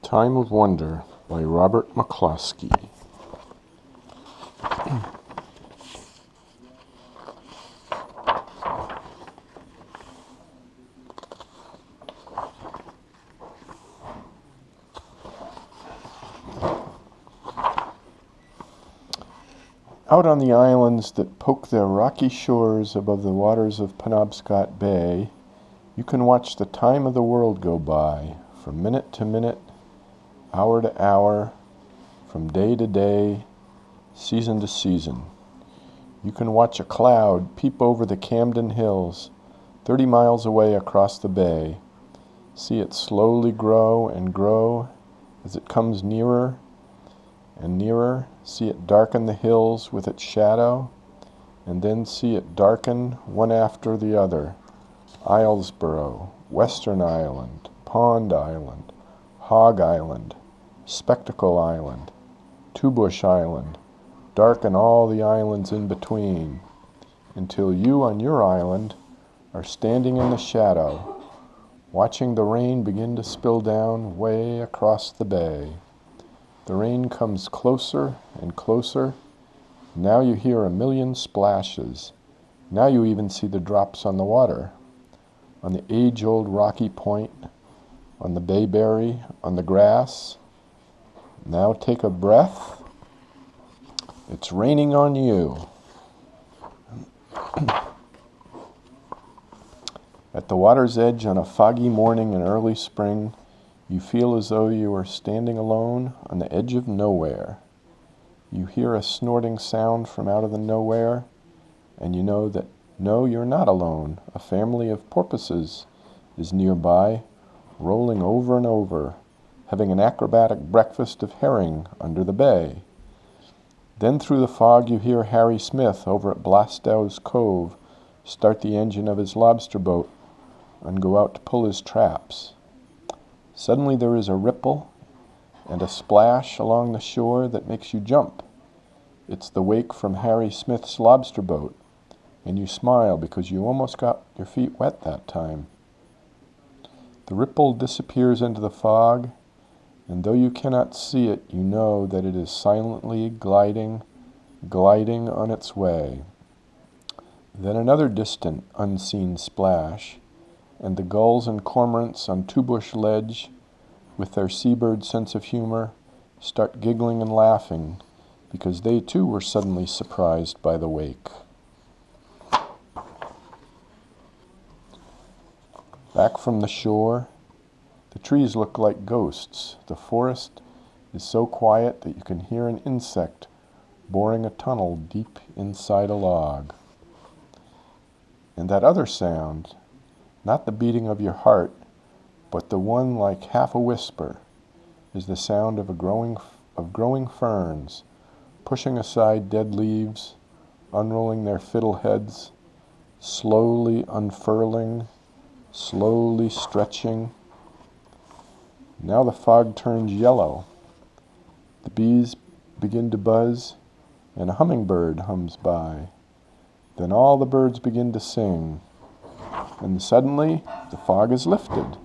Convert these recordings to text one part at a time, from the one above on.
Time of Wonder by Robert McCloskey. Out on the islands that poke their rocky shores above the waters of Penobscot Bay, you can watch the time of the world go by, from minute to minute, hour to hour, from day to day, season to season. You can watch a cloud peep over the Camden Hills, 30 miles away across the bay. See it slowly grow and grow as it comes nearer and nearer. See it darken the hills with its shadow, and then see it darken one after the other. Islesboro, Western Island, Pond Island, Hog Island, Spectacle Island, Two Bush Island, darken all the islands in between, until you on your island are standing in the shadow, watching the rain begin to spill down way across the bay. The rain comes closer and closer. Now you hear a million splashes. Now you even see the drops on the water, on the age-old rocky point, on the bayberry, on the grass. Now take a breath. It's raining on you. At the water's edge on a foggy morning in early spring, you feel as though you are standing alone on the edge of nowhere. You hear a snorting sound from out of the nowhere, and you know that, no, you're not alone. A family of porpoises is nearby, rolling over and over, having an acrobatic breakfast of herring under the bay. Then through the fog you hear Harry Smith over at Blastow's Cove start the engine of his lobster boat and go out to pull his traps. Suddenly there is a ripple and a splash along the shore that makes you jump. It's the wake from Harry Smith's lobster boat, and you smile because you almost got your feet wet that time. The ripple disappears into the fog, and though you cannot see it, you know that it is silently gliding on its way. Then another distant, unseen splash, and the gulls and cormorants on Two Bush Ledge, with their seabird sense of humor, start giggling and laughing because they too were suddenly surprised by the wake. Back from the shore, the trees look like ghosts. The forest is so quiet that you can hear an insect boring a tunnel deep inside a log. And that other sound, not the beating of your heart, but the one like half a whisper, is the sound of growing ferns, pushing aside dead leaves, unrolling their fiddle heads, slowly unfurling, slowly stretching. Now the fog turns yellow. The bees begin to buzz, and a hummingbird hums by. Then all the birds begin to sing. And suddenly, the fog is lifted.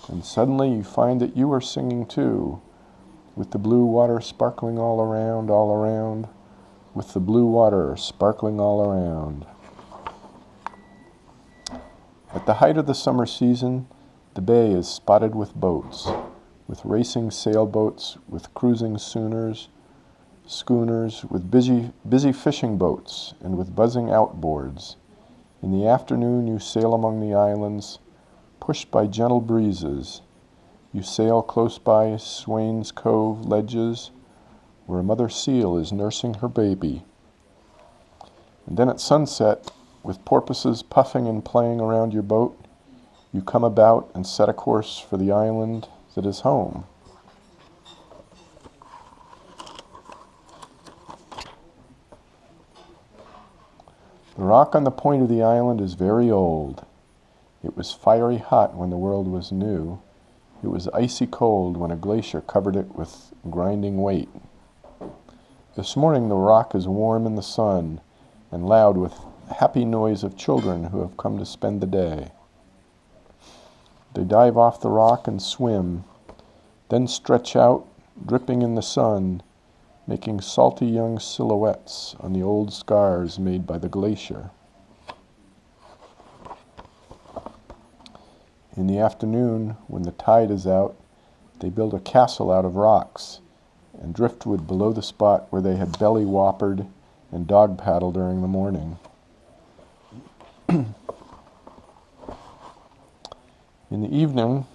And suddenly you find that you are singing too, with the blue water sparkling all around, with the blue water sparkling all around. At the height of the summer season, the bay is spotted with boats, with racing sailboats, with cruising schooners, with busy fishing boats, and with buzzing outboards. In the afternoon you sail among the islands, pushed by gentle breezes. You sail close by Swain's Cove ledges, where a mother seal is nursing her baby. And then at sunset, with porpoises puffing and playing around your boat, you come about and set a course for the island that is home. The rock on the point of the island is very old. It was fiery hot when the world was new. It was icy cold when a glacier covered it with grinding weight. This morning the rock is warm in the sun and loud with the happy noise of children who have come to spend the day. They dive off the rock and swim, then stretch out, dripping in the sun, making salty young silhouettes on the old scars made by the glacier. In the afternoon, when the tide is out, they build a castle out of rocks and driftwood below the spot where they had belly whoppered and dog paddled during the morning. In the evening,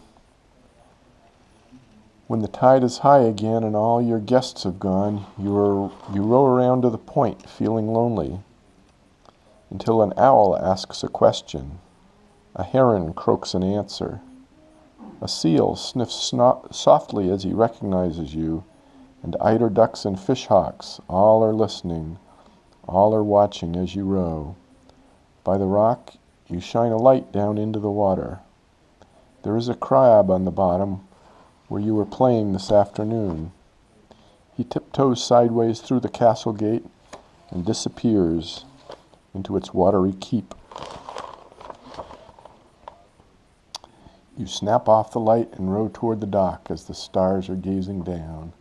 when the tide is high again and all your guests have gone, you row around to the point, feeling lonely, until an owl asks a question. A heron croaks an answer. A seal sniffs softly as he recognizes you, and eider ducks and fishhawks, all are listening, all are watching as you row. By the rock, you shine a light down into the water. There is a crab on the bottom where you were playing this afternoon. He tiptoes sideways through the castle gate and disappears into its watery keep. You snap off the light and row toward the dock as the stars are gazing down,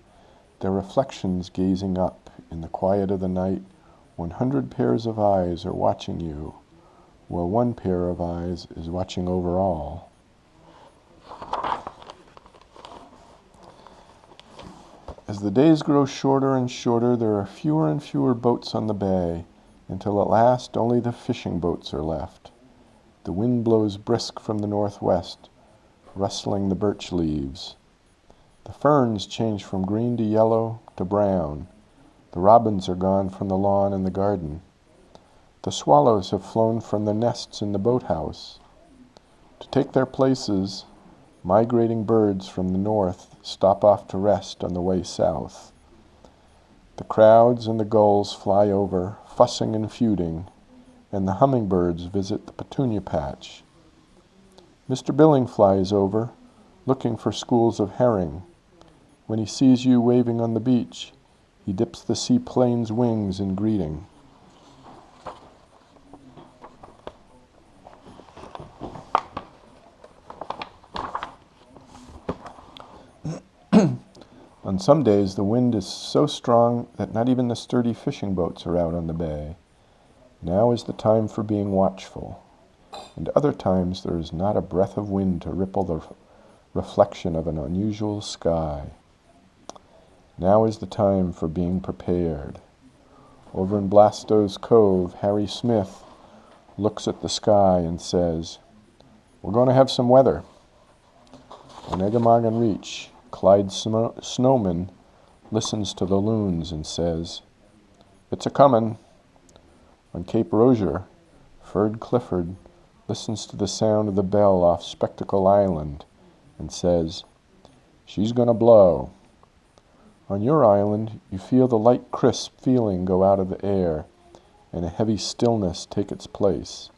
their reflections gazing up. In the quiet of the night, 100 pairs of eyes are watching you, while one pair of eyes is watching over all. As the days grow shorter and shorter, there are fewer and fewer boats on the bay, until at last only the fishing boats are left. The wind blows brisk from the northwest, rustling the birch leaves. The ferns change from green to yellow to brown. The robins are gone from the lawn and the garden. The swallows have flown from their nests in the boathouse. To take their places, migrating birds from the north stop off to rest on the way south. The crowds and the gulls fly over, fussing and feuding, and the hummingbirds visit the petunia patch. Mr. Billing flies over, looking for schools of herring. When he sees you waving on the beach, he dips the seaplane's wings in greeting. On some days, the wind is so strong that not even the sturdy fishing boats are out on the bay. Now is the time for being watchful, and other times there is not a breath of wind to ripple the reflection of an unusual sky. Now is the time for being prepared. Over in Blasto's Cove, Harry Smith looks at the sky and says, "We're going to have some weather." On Eggemogan Reach, Clyde Snowman listens to the loons and says, "It's a-comin'." On Cape Rozier, Ferd Clifford listens to the sound of the bell off Spectacle Island and says, "She's gonna blow." On your island, you feel the light crisp feeling go out of the air and a heavy stillness take its place.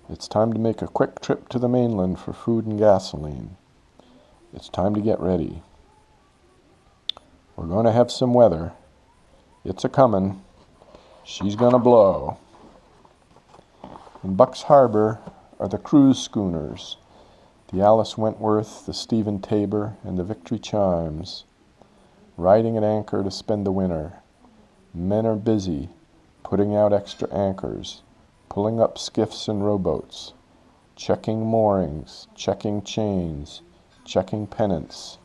It's time to make a quick trip to the mainland for food and gasoline. It's time to get ready. We're going to have some weather. It's a-comin'. She's gonna blow. In Bucks Harbor are the cruise schooners, the Alice Wentworth, the Stephen Tabor, and the Victory Chimes, riding at anchor to spend the winter. Men are busy, putting out extra anchors, pulling up skiffs and rowboats, checking moorings, checking chains, checking pennants,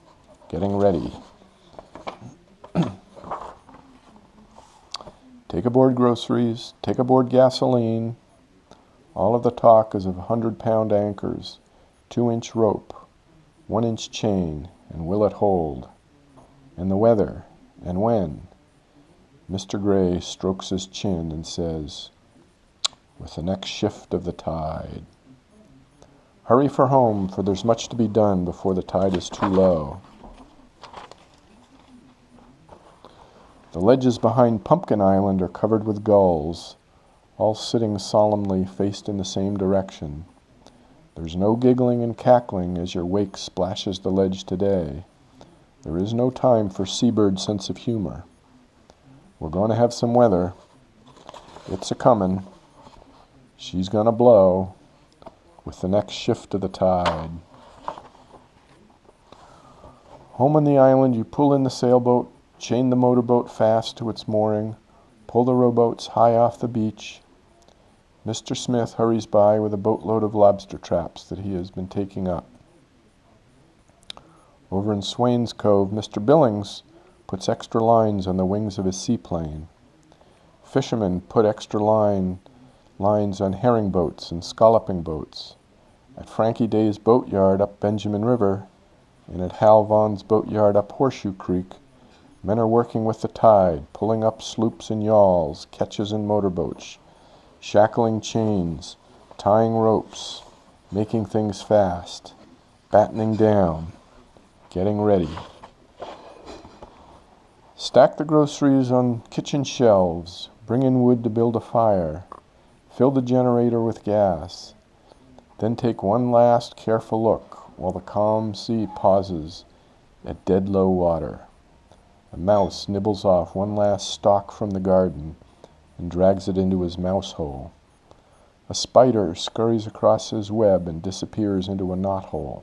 getting ready. Take aboard groceries, take aboard gasoline. All of the talk is of 100-pound anchors, 2-inch rope, 1-inch chain, and will it hold? And the weather, and when? Mr. Gray strokes his chin and says, "With the next shift of the tide." Hurry for home, for there's much to be done before the tide is too low. The ledges behind Pumpkin Island are covered with gulls, all sitting solemnly faced in the same direction. There's no giggling and cackling as your wake splashes the ledge today. There is no time for seabird sense of humor. We're going to have some weather. It's a-comin'. She's going to blow with the next shift of the tide. Home on the island, you pull in the sailboat, chain the motorboat fast to its mooring, pull the rowboats high off the beach. Mr. Smith hurries by with a boatload of lobster traps that he has been taking up. Over in Swain's Cove, Mr. Billings puts extra lines on the wings of his seaplane. Fishermen put extra lines on herring boats and scalloping boats. At Frankie Day's boatyard up Benjamin River, and at Hal Vaughn's boatyard up Horseshoe Creek, men are working with the tide, pulling up sloops and yawls, ketches and motorboats, shackling chains, tying ropes, making things fast, battening down, getting ready. Stack the groceries on kitchen shelves, bring in wood to build a fire, fill the generator with gas, then take one last careful look while the calm sea pauses at dead low water. A mouse nibbles off one last stalk from the garden and drags it into his mouse hole. A spider scurries across his web and disappears into a knothole.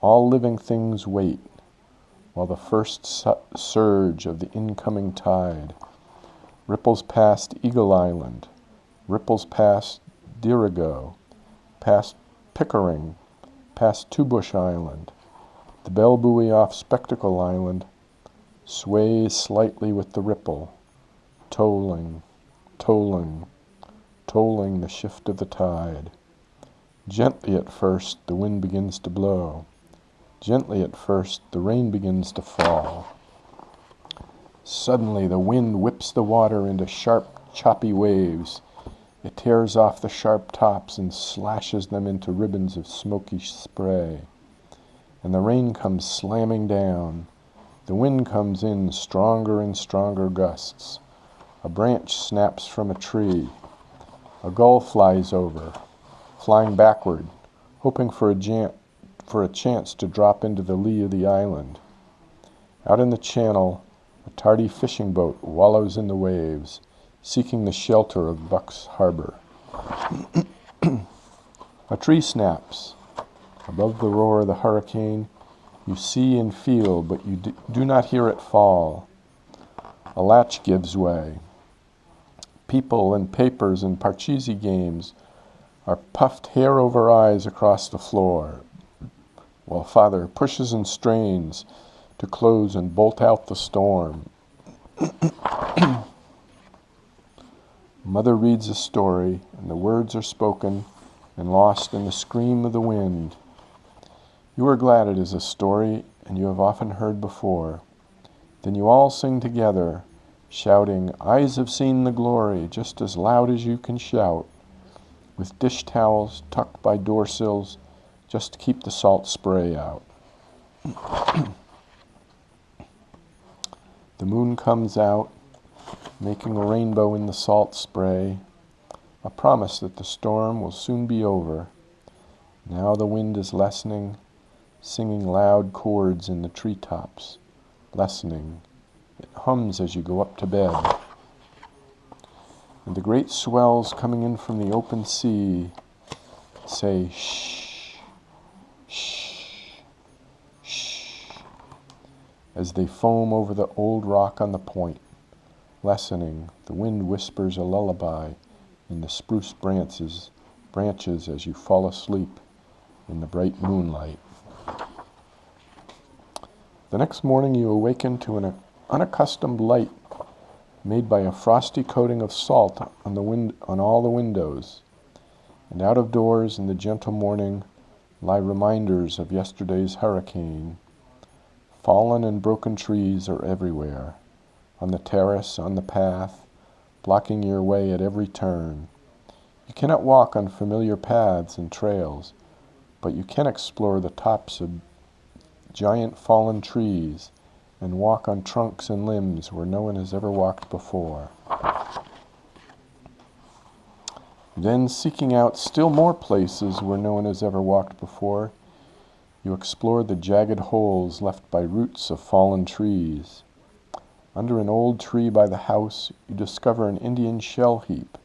All living things wait while the first surge of the incoming tide ripples past Eagle Island, ripples past Dirigo, past Pickering, past Two Bush Island. The bell buoy off Spectacle Island sways slightly with the ripple, tolling, tolling, tolling the shift of the tide. Gently at first the wind begins to blow. Gently at first the rain begins to fall. Suddenly the wind whips the water into sharp, choppy waves. It tears off the sharp tops and slashes them into ribbons of smoky spray. And the rain comes slamming down. The wind comes in stronger and stronger gusts. A branch snaps from a tree. A gull flies over, flying backward, hoping for a chance to drop into the lee of the island. Out in the channel, a tardy fishing boat wallows in the waves, seeking the shelter of Buck's Harbor. A tree snaps. Above the roar of the hurricane, you see and feel, but you do not hear it fall. A latch gives way. People and papers and Parcheesi games are puffed hair over eyes across the floor, while Father pushes and strains to close and bolt out the storm. Mother reads a story, and the words are spoken and lost in the scream of the wind. You are glad it is a story, and you have often heard before. Then you all sing together, shouting, "Eyes have seen the glory," just as loud as you can shout, with dish towels tucked by door sills just to keep the salt spray out. The moon comes out, making a rainbow in the salt spray, a promise that the storm will soon be over. Now the wind is lessening, singing loud chords in the treetops, lessening. It hums as you go up to bed. And the great swells coming in from the open sea say, "Shh, shh, shh," as they foam over the old rock on the point. Lessening, the wind whispers a lullaby in the spruce branches as you fall asleep in the bright moonlight. The next morning you awaken to an unaccustomed light made by a frosty coating of salt on all the windows. And out of doors in the gentle morning lie reminders of yesterday's hurricane. Fallen and broken trees are everywhere, on the terrace, on the path, blocking your way at every turn. You cannot walk on familiar paths and trails, but you can explore the tops of giant fallen trees and walk on trunks and limbs where no one has ever walked before. Then, seeking out still more places where no one has ever walked before, you explore the jagged holes left by roots of fallen trees. Under an old tree by the house, you discover an Indian shell heap,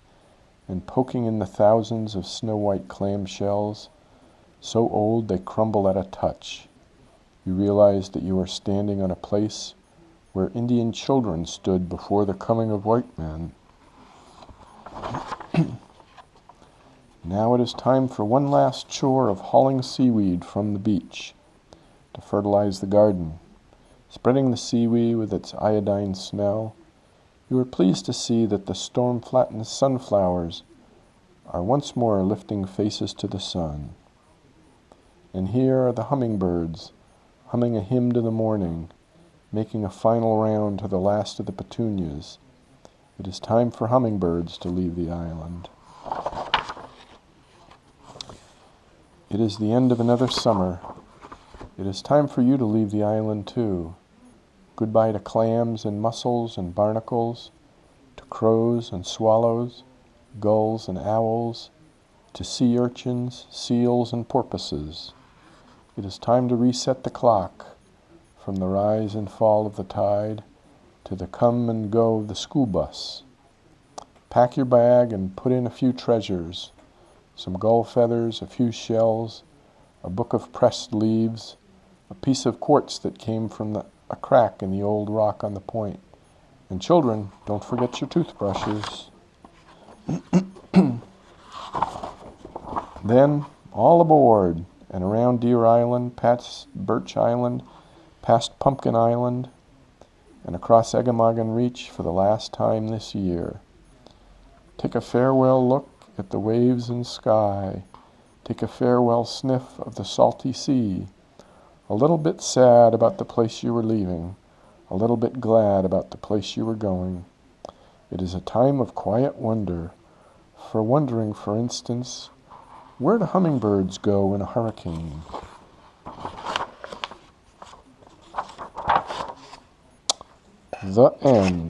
and poking in the thousands of snow-white clam shells, so old they crumble at a touch, You realize that you are standing on a place where Indian children stood before the coming of white men. Now it is time for one last chore of hauling seaweed from the beach to fertilize the garden. Spreading the seaweed with its iodine smell, you are pleased to see that the storm-flattened sunflowers are once more lifting faces to the sun. And here are the hummingbirds, humming a hymn to the morning, making a final round to the last of the petunias. It is time for hummingbirds to leave the island. It is the end of another summer. It is time for you to leave the island too. Goodbye to clams and mussels and barnacles, to crows and swallows, gulls and owls, to sea urchins, seals and porpoises. It is time to reset the clock from the rise and fall of the tide to the come and go of the school bus. Pack your bag and put in a few treasures, some gull feathers, a few shells, a book of pressed leaves, a piece of quartz that came from a crack in the old rock on the point. And children, don't forget your toothbrushes. Then, all aboard, and around Deer Island, past Birch Island, past Pumpkin Island, and across Eggemoggin Reach for the last time this year. Take a farewell look at the waves and sky. Take a farewell sniff of the salty sea. A little bit sad about the place you were leaving, a little bit glad about the place you were going. It is a time of quiet wonder, for wondering, for instance, where do hummingbirds go in a hurricane? The end.